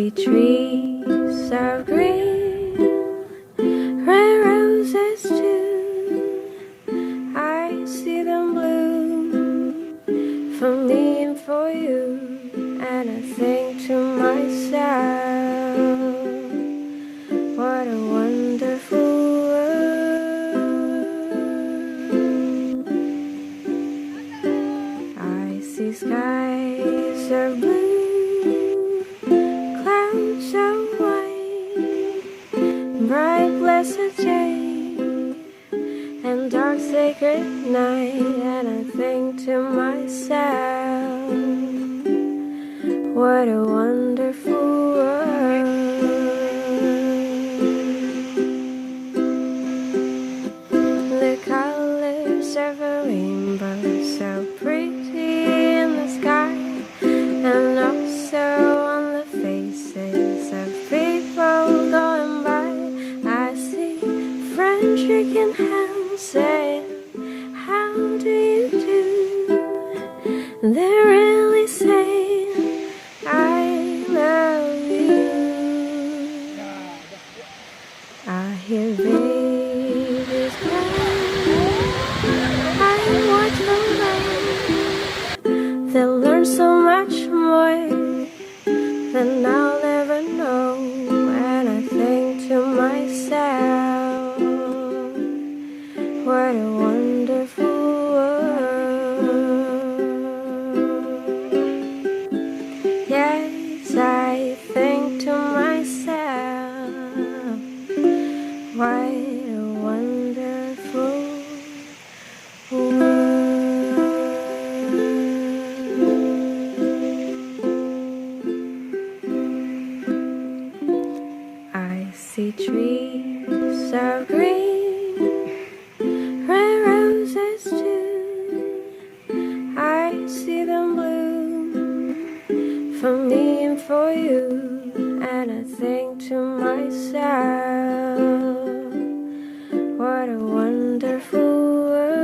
see trees of green, red roses too. I see them bloom for me and for you, and I think to myself, what a wonderful world. I see skies of blue, clouds of white, bright blessed day, and dark sacred night, and I think to myself, what a wonderful world. The colors of a rainbow, so pretty in the sky, and also on the faces of people going by. I see friends shaking hands, saying, how do you do? They're really saying, I love you. I hear babies cry, I watch them run. They'll learn so much more than I'll ever know, and I think to myself, what a wonderful world. Yes, I think to myself, what a wonderful world. I see trees of green, red roses too. I see them bloom for me and for you, and I think to myself, what a wonderful world.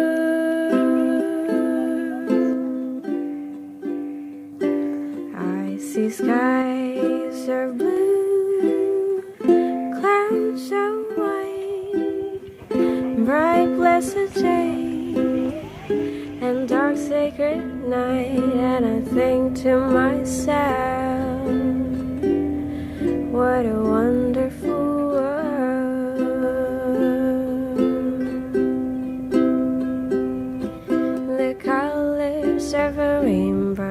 I see skies of blue, clouds of white, bright blessed day, and dark sacred night, and I think to myself, what a wonderful world. The colors of a rainbow,